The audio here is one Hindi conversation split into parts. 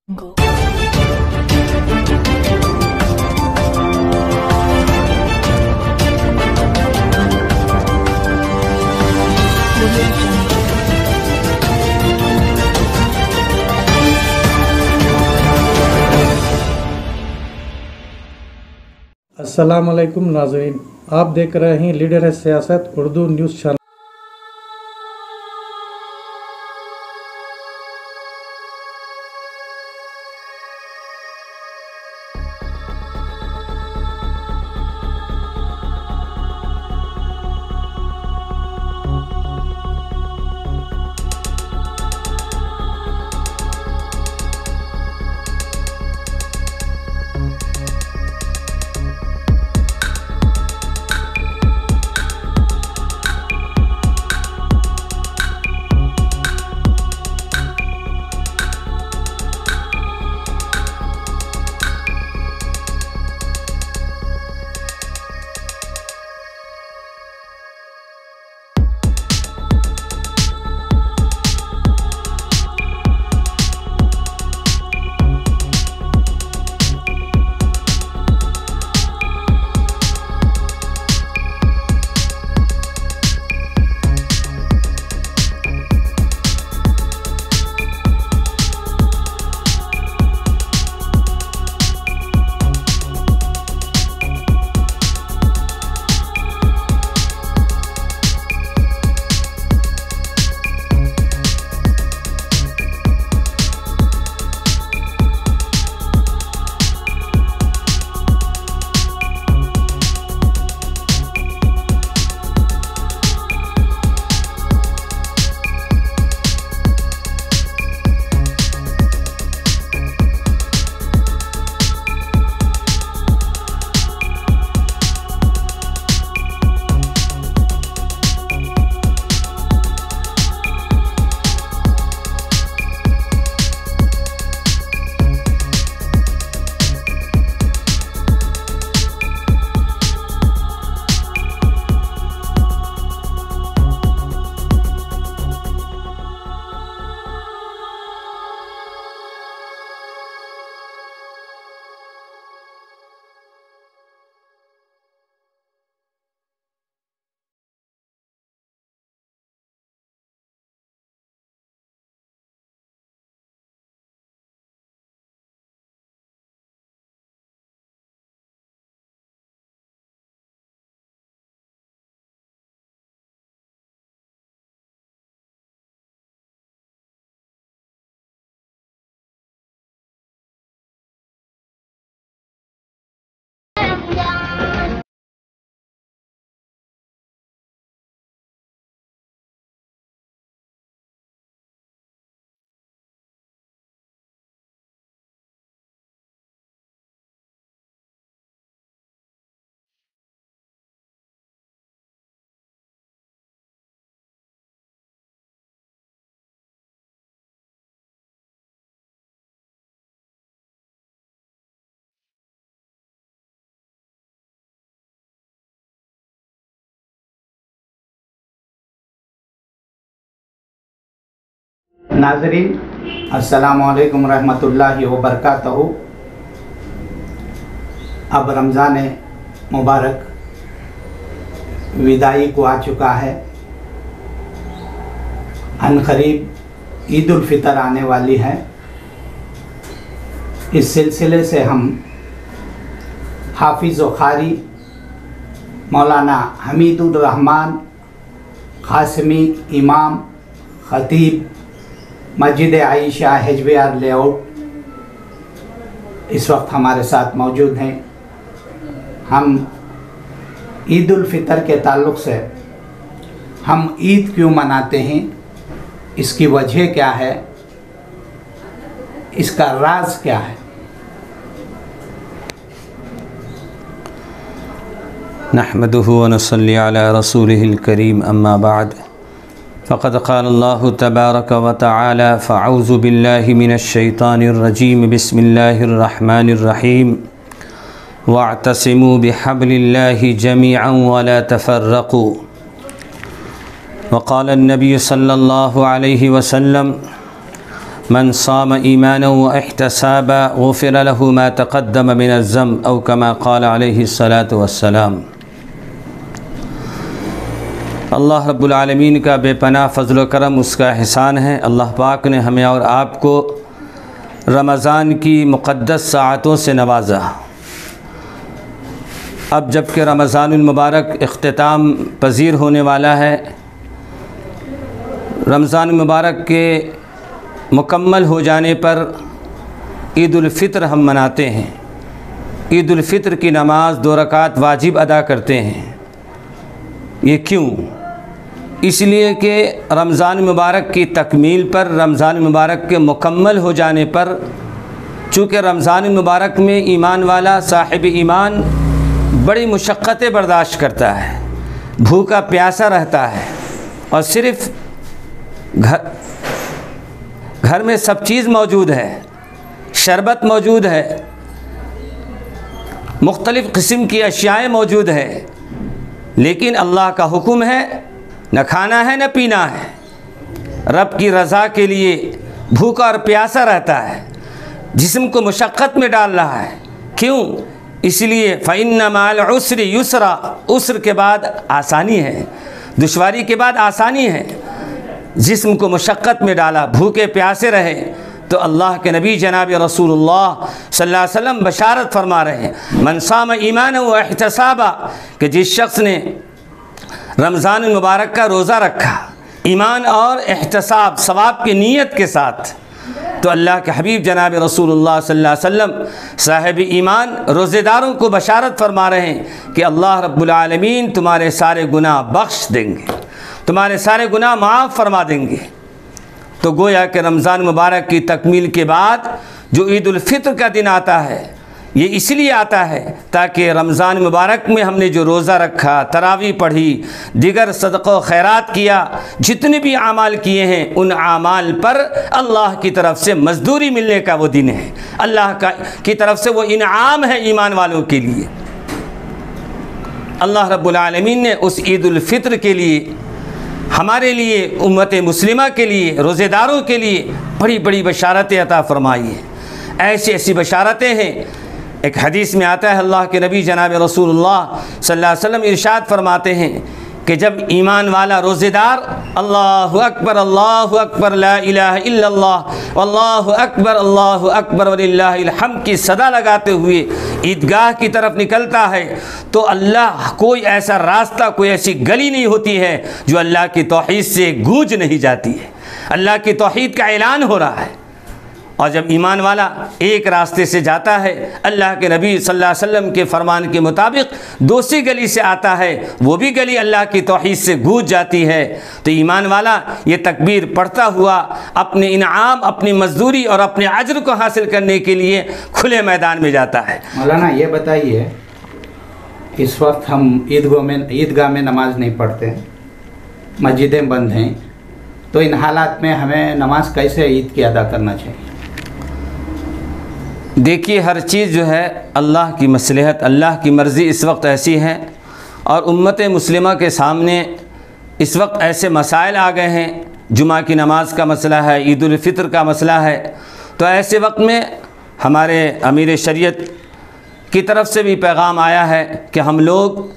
Go. अस्सलाम वालेकुम नाज़रीन, आप देख रहे हैं लीडर है सियासत उर्दू न्यूज़ चैनल। नाज़रीन, अस्सलामुअलैकुम रहमतुल्लाहि व बरकातहू। अब रमज़ान मुबारक विदाई को आ चुका है। अनक़रीब ईद उल फ़ितर आने वाली है। इस सिलसिले से हम हाफिज़ व क़ारी मौलाना हमीदुर रहमान क़ासिमी इमाम ख़तीब मस्जिद आयशा HBR लेआउट इस वक्त हमारे साथ मौजूद हैं। हम ईद उल फ़ितर के ताल्लुक़ से हम ईद क्यों मनाते हैं, इसकी वजह क्या है, इसका राज क्या है। नहमदुहु व नसल्ली अला रसूलिहिल करीम, अम्मा बाद। फ़क़द क़ाल अल्लाहु तबारक व तआला फ़अऊज़ु बिल्लाहि मिनश शैतानिर रजीम, बिस्मिल्लाहिर रहमानिर रहीम। वअतसिमू बिहब्लिल्लाहि जमीअन व ला तफ़र्रक़ू। वक़ाल नबी सल्लल्लाहु अलैहि वसल्लम मन साम ईमान व इहतसाबा गुफ़िर लहु मा तक़द्दम मिन ज़म्ब औ कमा क़ाल अलैहिस्सलातु वस्सलाम। अल्लाह रब्बुल आलमीन का बेपनाह फ़ज़ल व करम, उसका एहसान है। अल्लाह पाक ने हमें और आपको रमज़ान की मुक़द्दस साअतों से नवाजा। अब जबकि रमज़ानुल मुबारक इख्तिताम पज़ीर होने वाला है, रमज़ान मुबारक के मुकम्मल हो जाने पर ईद उल फ़ित्र हम मनाते हैं। ईद उल फ़ित्र की नमाज़ 2 रकात वाजिब अदा करते हैं। ये क्यों? इसलिए कि रमज़ान मुबारक की तकमील पर, रमज़ान मुबारक के मुकम्मल हो जाने पर, चूँकि रमज़ान मुबारक में ईमान वाला साहिब ईमान बड़ी मुशक्क़तें बर्दाश्त करता है, भूखा प्यासा रहता है और सिर्फ़ घर में सब चीज़ मौजूद है, शरबत मौजूद है, मुख्तलिफ़ किस्म की अशियाएँ मौजूद है, लेकिन अल्लाह का हुक्म है न खाना है न पीना है। रब की रज़ा के लिए भूखा और प्यासा रहता है, जिस्म को मुशक्क़त में डाल रहा है। क्यों? इसलिए फ़इन्न माल उसरि युसरा, उसर के बाद आसानी है, दुश्वारी के बाद आसानी है। जिस्म को मुशक्क़त में डाला, भूखे प्यासे रहे, तो अल्लाह के नबी जनाब रसूलुल्लाह सल्लल्लाहु अलैहि वसल्लम बशारत फरमा रहे हैं, मन साम ईमान व इहतसाबा, कि जिस शख्स ने रमज़ान मुबारक का रोज़ा रखा ईमान और एहतसाब, सवाब की नीयत के साथ, तो अल्लाह के हबीब जनाब रसूलुल्लाह सल्लल्लाहु अलैहि वसल्लम साहिब ईमान रोज़ेदारों को बशारत फरमा रहे हैं कि अल्लाह रब्बुल आलमीन तुम्हारे सारे गुनाह बख्श देंगे, तुम्हारे सारे गुनाह माफ़ फरमा देंगे। तो गोया कि रमज़ान मुबारक की तकमील के बाद जो ईद उल फ़ित्र का दिन आता है, ये इसलिए आता है ताकि रमज़ान मुबारक में हमने जो रोज़ा रखा, तरावी पढ़ी, दिगर सदक़ा खैरात किया, जितने भी आमाल किए हैं, उन आमाल पर अल्लाह की तरफ से मज़दूरी मिलने का वो दिन है। अल्लाह की तरफ से वो इनाम है ईमान वालों के लिए। अल्लाह रब्बुल आलमीन ने उस ईद उल फ़ित्र के लिए, हमारे लिए, उम्मत मुस्लिमा के लिए, रोज़ेदारों के लिए बड़ी बड़ी बशारतें अता फ़रमाई हैं। ऐसी ऐसी बशारतें हैं। एक हदीस में आता है, अल्लाह के नबी जनाब रसूलुल्लाह सल्लल्लाहु अलैहि वसल्लम इरशाद फरमाते हैं कि जब ईमान वाला रोज़ेदार अल्लाहु अकबर ला इलाहा इल्लल्लाह अल्लाहु अकबर वलिल्लाहिल हम्द की सदा लगाते हुए ईदगाह की तरफ निकलता है, तो अल्लाह, कोई ऐसा रास्ता, कोई ऐसी गली नहीं होती है जो अल्लाह की तौहीद से गूंज नहीं जाती है। अल्लाह की तौहीद का ऐलान हो रहा है। और जब ईमान वाला एक रास्ते से जाता है, अल्लाह के नबी सल्लल्लाहु अलैहि वसल्लम के फरमान के मुताबिक दूसरी गली से आता है, वो भी गली अल्लाह की तौहीद से गूंज जाती है, तो ईमान वाला ये तकबीर पढ़ता हुआ अपने इनाम, अपनी मजदूरी और अपने अज्र को हासिल करने के लिए खुले मैदान में जाता है। मौलाना ये बताइए, इस वक्त हम ईदगाह में नमाज नहीं पढ़ते, मस्जिदें बंद हैं, तो इन हालात में हमें नमाज कैसे ईद की अदा करना चाहिए? देखिए, हर चीज़ जो है अल्लाह की मसलहत, अल्लाह की मर्ज़ी इस वक्त ऐसी है, और उम्मत मुस्लिमा के सामने इस वक्त ऐसे मसाइल आ गए हैं। जुमा की नमाज़ का मसला है, ईद उल फ़ित्र का मसला है, तो ऐसे वक्त में हमारे अमीर शरीयत की तरफ से भी पैगाम आया है कि हम लोग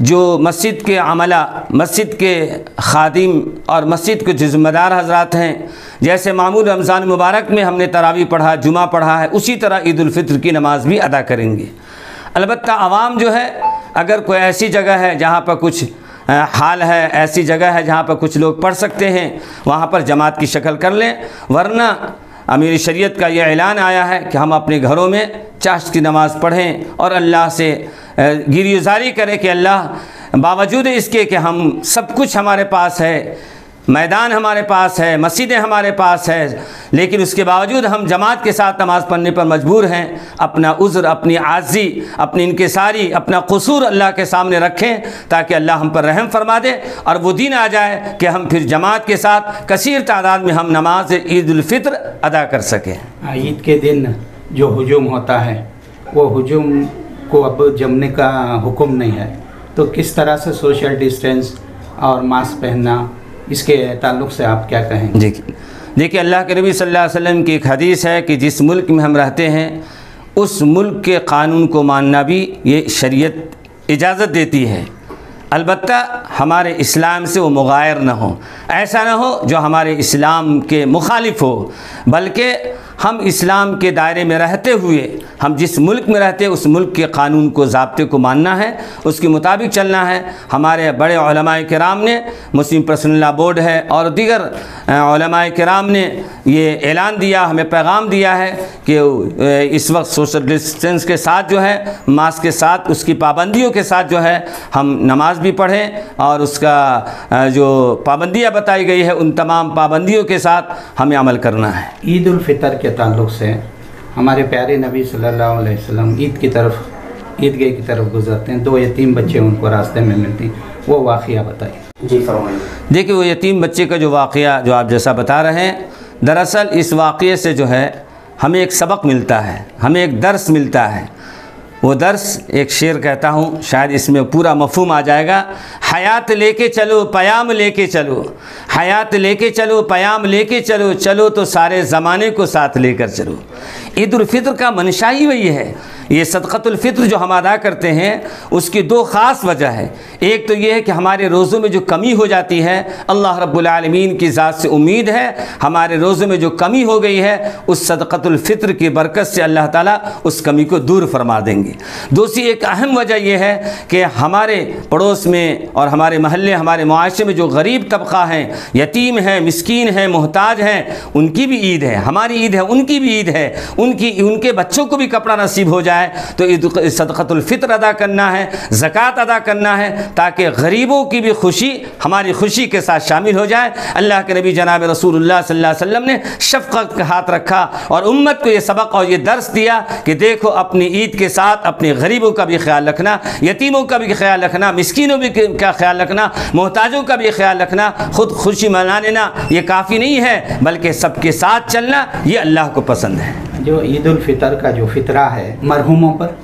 जो मस्जिद के अमला, मस्जिद के खादिम और मस्जिद के ज़िम्मेदार हज़रात हैं, जैसे मामूल रमज़ान मुबारक में हमने तरावी पढ़ा, जुमा पढ़ा है, उसी तरह ईद उल फ़ित्र की नमाज़ भी अदा करेंगे। अलबत्ता आवाम जो है, अगर कोई ऐसी जगह है जहाँ पर कुछ हाल है, ऐसी जगह है जहाँ पर कुछ लोग पढ़ सकते हैं, वहाँ पर जमात की शक्ल कर लें, वरना अमीर शरीयत का ये ऐलान आया है कि हम अपने घरों में चाश्त की नमाज़ पढ़ें और अल्लाह से गिरगुज़ारी करें कि अल्लाह, बावजूद इसके कि हम सब कुछ हमारे पास है, मैदान हमारे पास है, मस्जिदें हमारे पास है, लेकिन उसके बावजूद हम जमात के साथ नमाज़ पढ़ने पर मजबूर हैं। अपना उज़्र, अपनी आज़ी, अपनी इनकिसारी, अपना कसूर अल्लाह के सामने रखें, ताकि अल्लाह हम पर रहम फरमा दे और वो दिन आ जाए कि हम फिर जमात के साथ कसीर तादाद में हम नमाज ईद उल फ़ित्र अदा कर सकें। ईद के दिन जो हुजूम होता है, वो हुजूम को अब जमने का हुक्म नहीं है, तो किस तरह से सोशल डिस्टेंस और मास्क पहनना, इसके ताल्लुक़ से आप क्या कहेंगे? देखिए, देखिए, अल्लाह के नबी सल्लल्लाहु अलैहि वसल्लम की एक हदीस है कि जिस मुल्क में हम रहते हैं उस मुल्क के कानून को मानना भी ये शरीयत इजाज़त देती है, अलबत्ता हमारे इस्लाम से वो मुगायर न हो, ऐसा ना हो जो हमारे इस्लाम के मुखालिफ हो, बल्कि हम इस्लाम के दायरे में रहते हुए हम जिस मुल्क में रहते हैं उस मुल्क के कानून को, ज़ाब्ते को मानना है, उसके मुताबिक चलना है। हमारे बड़े उलमाए किराम ने, मुस्लिम पर्सनल लॉ बोर्ड है और दीगर उलमाए किराम ने ये ऐलान दिया, हमें पैगाम दिया है कि इस वक्त सोशल डिस्टेंस के साथ जो है, मास्क के साथ, उसकी पाबंदियों के साथ जो है हम नमाज भी पढ़ें और उसका जो पाबंदियाँ बताई गई है उन तमाम पाबंदियों के साथ हमें अमल करना है। ईद उल फितर के ताल्लुक़ से हमारे प्यारे नबी सल्लल्लाहु अलैहि वसल्लम ईद की तरफ, ईदगाह की तरफ गुजरते हैं, 2 यतीम बच्चे उनको रास्ते में मिलते हैं, वो वाक़या बताइए। जी फरमाइए। देखिए, वो यतीम बच्चे का जो वाक़या जो आप जैसा बता रहे हैं, दरअसल इस वाक़ये से जो है हमें एक सबक मिलता है, हमें एक दर्स मिलता है। वो दर्स एक शेर कहता हूँ, शायद इसमें पूरा मफ़हूम आ जाएगा। हयात लेके चलो पयाम लेके चलो, हयात लेके चलो पयाम लेके चलो, चलो तो सारे ज़माने को साथ लेकर चलो। ईद उल फितर का मंशा ही वही है। ये सदक़तुल फ़ित्र जो हम अदा करते हैं उसकी 2 ख़ास वजह है। एक तो ये है कि हमारे रोज़ों में जो कमी हो जाती है, अल्लाह रब्बुल आलमीन की ज़ात से उम्मीद है हमारे रोज़ों में जो कमी हो गई है उस सदक़तुल फ़ित्र की बरकत से अल्लाह ताला उस कमी को दूर फरमा देंगे। दूसरी एक अहम वजह यह है कि हमारे पड़ोस में और हमारे महल्ले, हमारे मुआशरे में जो गरीब तबका हैं, यतीम हैं, मिस्कीन हैं, मोहताज हैं, उनकी भी ईद है, हमारी ईद है, उनकी भी ईद है, उनके बच्चों को भी कपड़ा नसीब हो जाए। तो ईद सदक़तुल फ़ित्र अदा करना है, ज़कात अदा करना है, ताकि गरीबों की भी खुशी हमारी खुशी के साथ शामिल हो जाए। अल्लाह के नबी जनाब रसूलुल्लाह सल्लल्लाहु अलैहि वसल्लम ने शफ़क़त का हाथ रखा और उम्मत को ये सबक और ये दर्स दिया कि देखो, अपनी ईद के साथ अपने गरीबों का भी ख्याल रखना, यतीमों का भी ख्याल रखना, मिस्कीनों भी का ख्याल रखना, मोहताजों का भी ख्याल रखना। खुद खुशी मना लेना ये काफ़ी नहीं है, बल्कि सबके साथ चलना ये अल्लाह को पसंद है। जो ईद उल फितर का जो फितरा है मरहूमों पर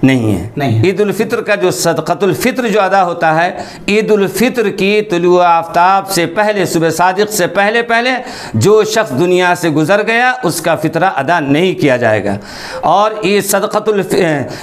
नहीं है। ईद उल फित्र का जो सदक़तुल फ़ित्र जो अदा होता है, ईद उल फित्र की तुलुए आफ्ताब से पहले, सुबह सादिक़ से पहले पहले जो शख्स दुनिया से गुज़र गया उसका फ़ितरा अदा नहीं किया जाएगा। और ये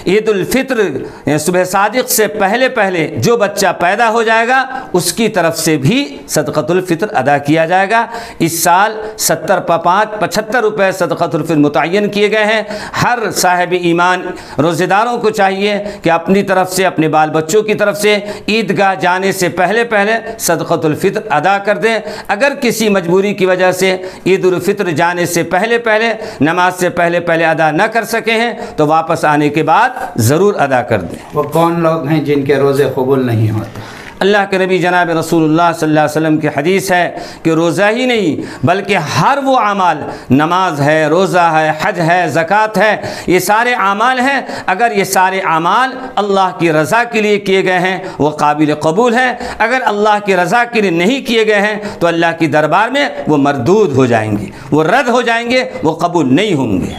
ईद उल फित्र सुबह सादिक़ से पहले पहले जो बच्चा पैदा हो जाएगा उसकी तरफ से भी सदक़तुल फ़ित्र अदा किया जाएगा। इस साल 75 रुपये सदक़तुल फ़ित्र मुतय्यन किए गए हैं। हर साहिब ईमान रोज़ेदारों को चाहिए कि अपनी तरफ से, अपने बाल बच्चों की तरफ से ईदगाह जाने से पहले पहले सदक़तुल फ़ित्र अदा कर दें। अगर किसी मजबूरी की वजह से ईद उल फित्र जाने से पहले पहले, नमाज से पहले पहले अदा न कर सके हैं तो वापस आने के बाद ज़रूर अदा कर दें। वो कौन लोग हैं जिनके रोज़े कबूल नहीं होते? अल्लाह के नबी जनाब रसूलुल्लाह सल्लल्लाहु अलैहि वसल्लम की हदीस है कि रोज़ा ही नहीं बल्कि हर वो अमाल, नमाज है, रोज़ा है, हज है, ज़कात है, ये सारे अमाल हैं। अगर ये सारे अमाल अल्लाह की रज़ा के लिए किए गए हैं वो काबिल कबूल हैं। अगर अल्लाह की रज़ा के लिए नहीं किए गए हैं तो अल्लाह की दरबार में वो मरदूद हो जाएंगे, वो रद्द हो जाएंगे, वो कबूल नहीं होंगे।